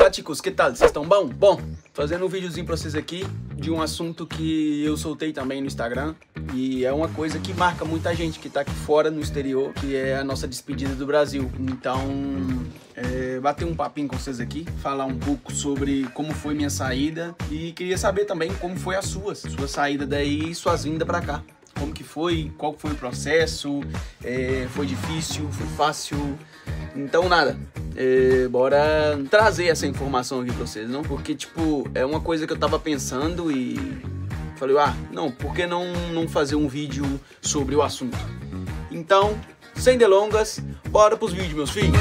Olá, chicos, que tal? Vocês estão bom? Bom, fazendo um videozinho pra vocês aqui de um assunto que eu soltei também no Instagram e é uma coisa que marca muita gente que tá aqui fora no exterior, que é a nossa despedida do Brasil. Então, bater um papinho com vocês aqui, falar um pouco sobre como foi minha saída e queria saber também como foi a sua saída daí e suas vindas pra cá. Como que foi, qual foi o processo, foi difícil, foi fácil, então nada, bora trazer essa informação aqui pra vocês, não? Porque tipo, é uma coisa que eu tava pensando e falei, não, por que não fazer um vídeo sobre o assunto? Então, sem delongas, bora pros vídeos, meus filhos!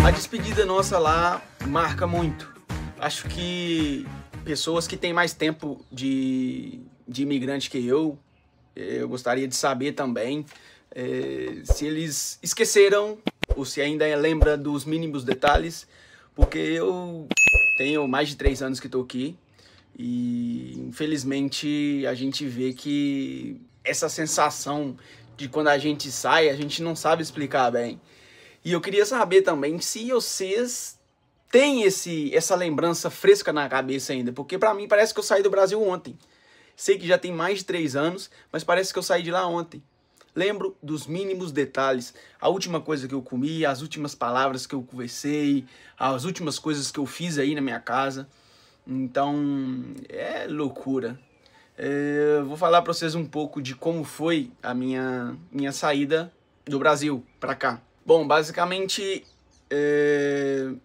A despedida nossa lá marca muito. Acho que pessoas que têm mais tempo de imigrante que eu gostaria de saber também se eles esqueceram ou se ainda lembra dos mínimos detalhes, porque eu tenho mais de 3 anos que estou aqui e infelizmente a gente vê que essa sensação de quando a gente sai, a gente não sabe explicar bem. E eu queria saber também se vocês têm essa lembrança fresca na cabeça ainda. Porque pra mim parece que eu saí do Brasil ontem. Sei que já tem mais de 3 anos, mas parece que eu saí de lá ontem. Lembro dos mínimos detalhes. A última coisa que eu comi, as últimas palavras que eu conversei, as últimas coisas que eu fiz aí na minha casa. Então, é loucura. Vou falar pra vocês um pouco de como foi a minha saída do Brasil pra cá. Bom, basicamente,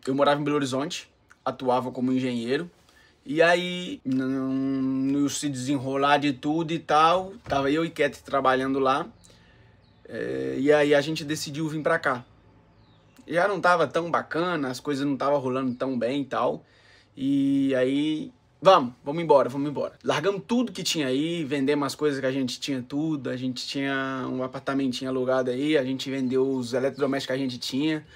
eu morava em Belo Horizonte, atuava como engenheiro, e aí, no se desenrolar de tudo e tal, tava eu e Cat trabalhando lá, e aí a gente decidiu vir pra cá. Já não tava tão bacana, as coisas não estavam rolando tão bem e tal, e aí... Vamos embora. Largamos tudo que tinha aí, vendemos as coisas que a gente tinha tudo, a gente tinha um apartamentinho alugado aí, a gente vendeu os eletrodomésticos que a gente tinha,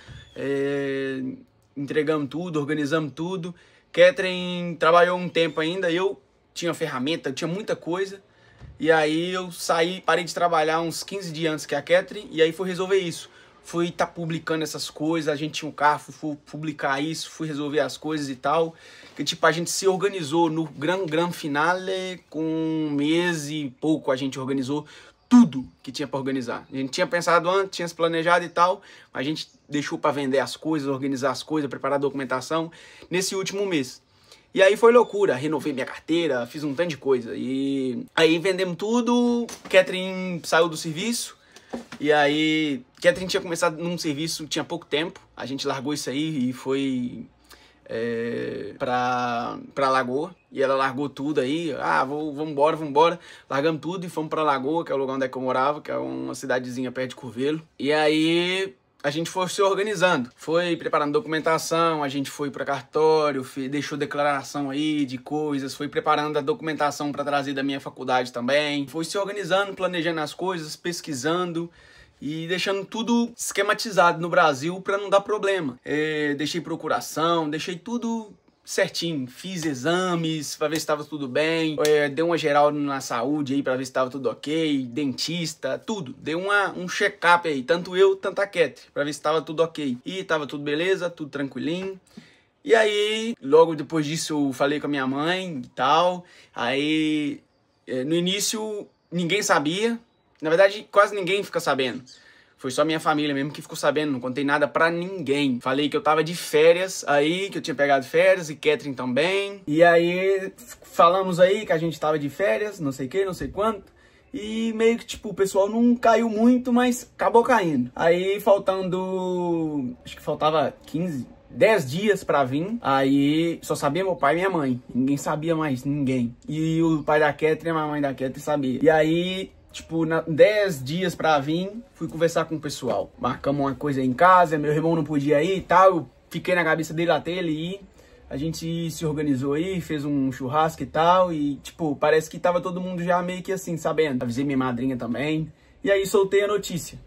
entregamos tudo, organizamos tudo. Catherine trabalhou um tempo ainda, eu tinha ferramenta, eu tinha muita coisa, e aí eu saí, parei de trabalhar uns 15 dias antes que a Catherine, e aí fui resolver isso. Fui estar publicando essas coisas, a gente tinha um carro, fui publicar isso, fui resolver as coisas e tal. Que tipo, a gente se organizou no gran finale, com 1 mês e pouco a gente organizou tudo que tinha para organizar. A gente tinha pensado antes, tinha se planejado e tal, mas a gente deixou para vender as coisas, organizar as coisas, preparar a documentação nesse último mês. E aí foi loucura, renovei minha carteira, fiz um tanto de coisa. E aí vendemos tudo, Catherine saiu do serviço. E aí, Catherine tinha começado num serviço, tinha pouco tempo, a gente largou isso aí e foi pra Lagoa, e ela largou tudo aí, vamos embora, largamos tudo e fomos pra Lagoa, que é o lugar onde é que eu morava, que é uma cidadezinha perto de Curvelo, e aí a gente foi se organizando, foi preparando documentação, a gente foi para cartório, deixou declaração aí de coisas, foi preparando a documentação para trazer da minha faculdade também, foi se organizando, planejando as coisas, pesquisando e deixando tudo esquematizado no Brasil para não dar problema. Deixei procuração, deixei tudo certinho, fiz exames para ver se estava tudo bem, dei uma geral na saúde aí para ver se estava tudo ok, dentista, tudo, dei um check-up aí, tanto eu, tanto a Cat, para ver se estava tudo ok, e estava tudo beleza, tudo tranquilinho. E aí, logo depois disso eu falei com a minha mãe e tal, aí no início ninguém sabia, na verdade quase ninguém fica sabendo. Foi só minha família mesmo que ficou sabendo, não contei nada pra ninguém. Falei que eu tava de férias aí, que eu tinha pegado férias, e Catherine também. E aí, falamos aí que a gente tava de férias, não sei o que, não sei quanto. E meio que, tipo, o pessoal não caiu muito, mas acabou caindo. Aí, faltando, acho que faltava 10 dias pra vir, aí só sabia meu pai e minha mãe. Ninguém sabia mais, ninguém. E o pai da Catherine e a mãe da Catherine sabia. E aí... tipo, 10 dias pra vir, fui conversar com o pessoal. Marcamos uma coisa em casa, meu irmão não podia ir e tal. Eu fiquei na cabeça dele até ele ir. A gente se organizou aí, fez um churrasco e tal. E, tipo, parece que tava todo mundo já meio que assim, sabendo. Avisei minha madrinha também. E aí soltei a notícia.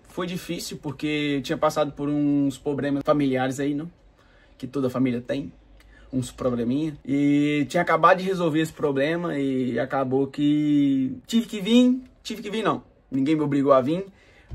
Foi difícil porque tinha passado por uns problemas familiares aí, não? Que toda família tem. uns probleminha. E tinha acabado de resolver esse problema e acabou que tive que vir tive que vir não. Ninguém me obrigou a vir.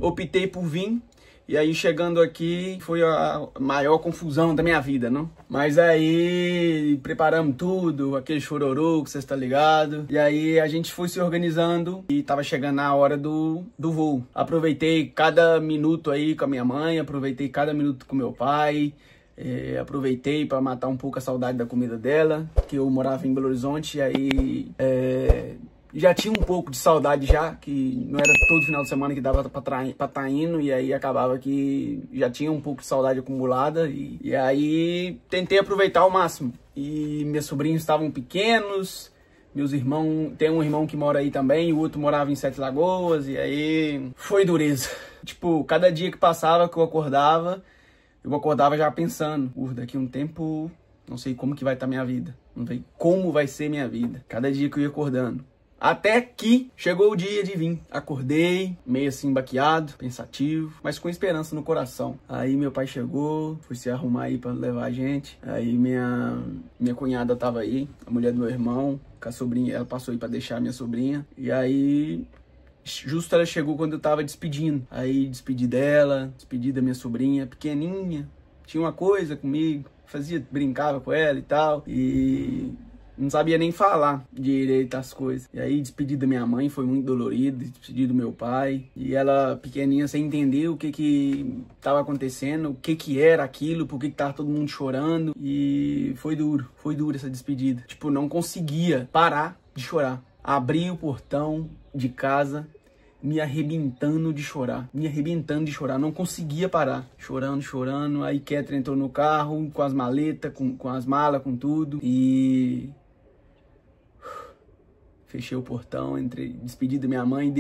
Optei por vir. E aí, chegando aqui, foi a maior confusão da minha vida, não? Mas aí, preparamos tudo, aquele chororô que vocês estão ligados. E aí, a gente foi se organizando e tava chegando a hora do voo. Aproveitei cada minuto aí com a minha mãe, aproveitei cada minuto com meu pai. Aproveitei para matar um pouco a saudade da comida dela, que eu morava em Belo Horizonte, e aí já tinha um pouco de saudade já, que não era todo final de semana que dava pra estar indo, e aí acabava que já tinha um pouco de saudade acumulada, e aí tentei aproveitar ao máximo. E meus sobrinhos estavam pequenos, meus irmãos, tem um irmão que mora aí também, o outro morava em Sete Lagoas, e aí foi dureza. Tipo, cada dia que passava que eu acordava já pensando, daqui a um tempo, não sei como que vai estar minha vida, não sei como vai ser minha vida, cada dia que eu ia acordando. Até que chegou o dia de vir. Acordei, meio assim baqueado, pensativo, mas com esperança no coração. Aí meu pai chegou, foi se arrumar aí pra levar a gente. Aí minha cunhada tava aí, a mulher do meu irmão, com a sobrinha, ela passou aí pra deixar a minha sobrinha. E aí, justo ela chegou quando eu tava despedindo. Aí despedi dela, despedi da minha sobrinha, pequenininha. Tinha uma coisa comigo, brincava com ela e tal. E não sabia nem falar direito as coisas. E aí, despedi da minha mãe, foi muito dolorido. Despedi do meu pai. E ela, pequenininha, sem entender o que tava acontecendo, o que era aquilo, por que tava todo mundo chorando. E foi duro essa despedida. Tipo, não conseguia parar de chorar. Abri o portão de casa, me arrebentando de chorar, não conseguia parar, chorando. Aí Catherine entrou no carro, com as maletas, com as malas, com tudo, e fechei o portão, despedi da minha mãe,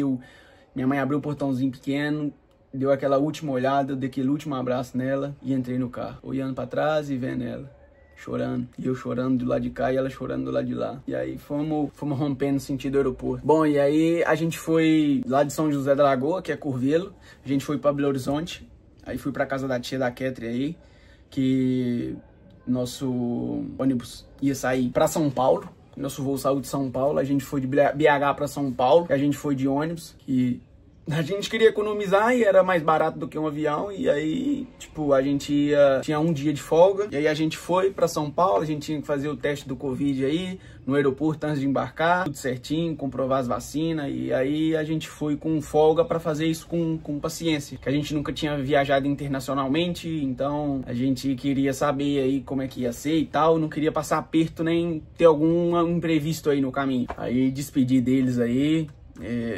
minha mãe abriu o portãozinho pequeno, deu aquela última olhada, dei aquele último abraço nela e entrei no carro, olhando pra trás e vendo ela, chorando, e eu chorando do lado de cá e ela chorando do lado de lá. E aí fomos rompendo sentido aeroporto. Bom, e aí a gente foi lá de São José da Lagoa, que é Curvelo, a gente foi pra Belo Horizonte, aí fui pra casa da tia da Catherine aí, que nosso ônibus ia sair pra São Paulo. Nosso voo saiu de São Paulo, a gente foi de BH para São Paulo, a gente foi de ônibus, e a gente queria economizar e era mais barato do que um avião, e aí, tipo, a gente tinha um dia de folga, e aí a gente foi para São Paulo, a gente tinha que fazer o teste do Covid aí, no aeroporto antes de embarcar, tudo certinho, comprovar as vacinas, e aí a gente foi com folga para fazer isso com paciência, que a gente nunca tinha viajado internacionalmente, então a gente queria saber aí como é que ia ser e tal, não queria passar aperto nem ter algum imprevisto aí no caminho. Aí despedi deles aí,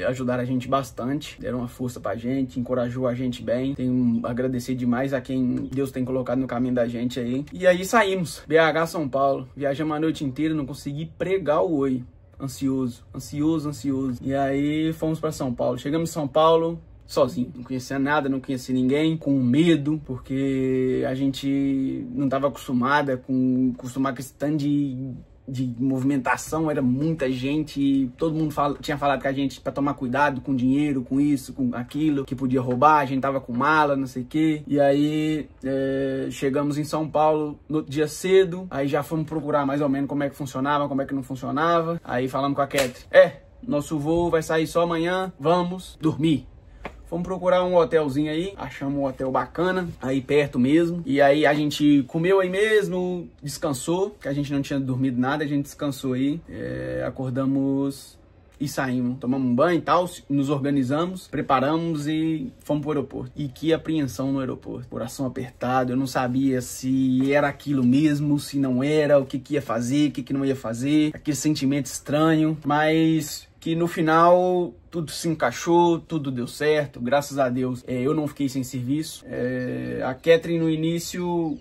ajudaram a gente bastante, deram uma força pra gente, encorajou a gente bem. Tenho a agradecer demais a quem Deus tem colocado no caminho da gente aí. E aí saímos, BH, São Paulo, viajamos a noite inteira, não consegui pregar o oi, ansioso. E aí fomos pra São Paulo, chegamos em São Paulo sozinho, não conhecia nada, não conhecia ninguém, com medo, porque a gente não tava acostumado com esse tanto de movimentação, era muita gente, todo mundo tinha falado com a gente pra tomar cuidado com dinheiro, com isso, com aquilo, que podia roubar, a gente tava com mala, não sei o que. E aí chegamos em São Paulo no outro dia cedo, aí já fomos procurar mais ou menos como é que funcionava, como é que não funcionava. Aí falamos com a Catherine, nosso voo vai sair só amanhã, vamos dormir. Fomos procurar um hotelzinho aí, achamos um hotel bacana, aí perto mesmo. E aí a gente comeu aí mesmo, descansou, que a gente não tinha dormido nada, a gente descansou aí. Acordamos e saímos, tomamos um banho e tal, nos organizamos, preparamos e fomos pro aeroporto. E que apreensão no aeroporto, coração apertado, eu não sabia se era aquilo mesmo, se não era, o que ia fazer, o que não ia fazer, aquele sentimento estranho, mas que no final tudo se encaixou, tudo deu certo, graças a Deus. Eu não fiquei sem serviço. A Catherine no início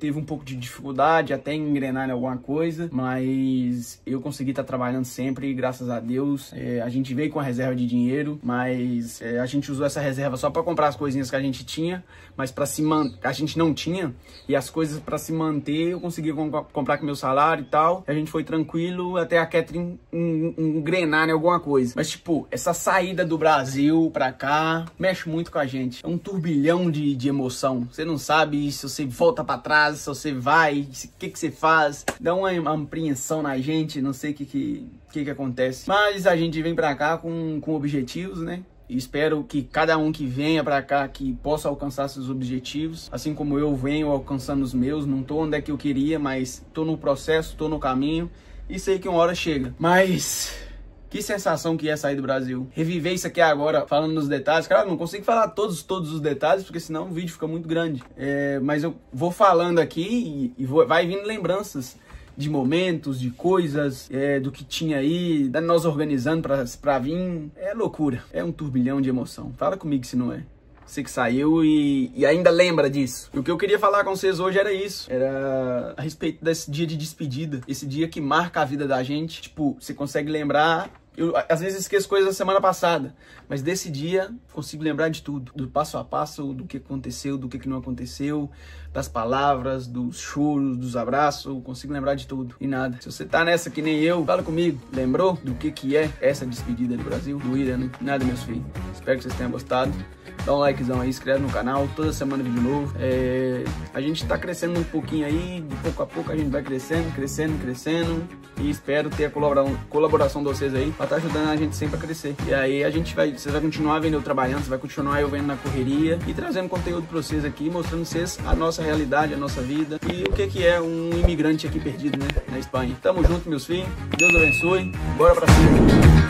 teve um pouco de dificuldade até em engrenar em alguma coisa, mas eu consegui estar trabalhando sempre, graças a Deus. A gente veio com a reserva de dinheiro, mas a gente usou essa reserva só para comprar as coisinhas que a gente tinha, mas para se manter, a gente não tinha, e as coisas para se manter eu consegui comprar com meu salário e tal. A gente foi tranquilo até a Catherine engrenar em alguma coisa. Mas tipo, essa saída do Brasil pra cá mexe muito com a gente. É um turbilhão de emoção. Você não sabe se você volta pra trás, se você vai, o que você faz. Dá uma apreensão na gente, não sei o que acontece. Mas a gente vem pra cá com objetivos, né? E espero que cada um que venha pra cá que possa alcançar seus objetivos, assim como eu venho alcançando os meus. Não tô onde é que eu queria, mas tô no processo, tô no caminho e sei que uma hora chega. Mas que sensação que é sair do Brasil. Reviver isso aqui agora, falando nos detalhes. Cara, não consigo falar todos os detalhes, porque senão o vídeo fica muito grande. Mas eu vou falando aqui e vai vindo lembranças de momentos, de coisas, do que tinha aí, da nós organizando pra vir. É loucura, é um turbilhão de emoção. Fala comigo se não é. Você que saiu e ainda lembra disso. E o que eu queria falar com vocês hoje era isso. Era a respeito desse dia de despedida. Esse dia que marca a vida da gente. Tipo, você consegue lembrar. Eu, às vezes, esqueço coisas da semana passada. Mas desse dia, consigo lembrar de tudo. Do passo a passo, do que aconteceu, do que não aconteceu. Das palavras, dos choros, dos abraços. Consigo lembrar de tudo. E nada. Se você tá nessa que nem eu, fala comigo. Lembrou do que é essa despedida do Brasil? Do William, né? Nada, meus filhos. Espero que vocês tenham gostado. Dá um likezão aí, inscreve no canal, toda semana vídeo novo. A gente tá crescendo um pouquinho aí, de pouco a pouco a gente vai crescendo. E espero ter a colaboração de vocês aí, pra estar ajudando a gente sempre a crescer. E aí vocês vão continuar vendo eu trabalhando, você vai continuar eu vendo na correria e trazendo conteúdo pra vocês aqui, mostrando vocês a nossa realidade, a nossa vida e o que é um imigrante aqui perdido, né, na Espanha. Tamo junto, meus filhos, Deus abençoe, bora pra cima.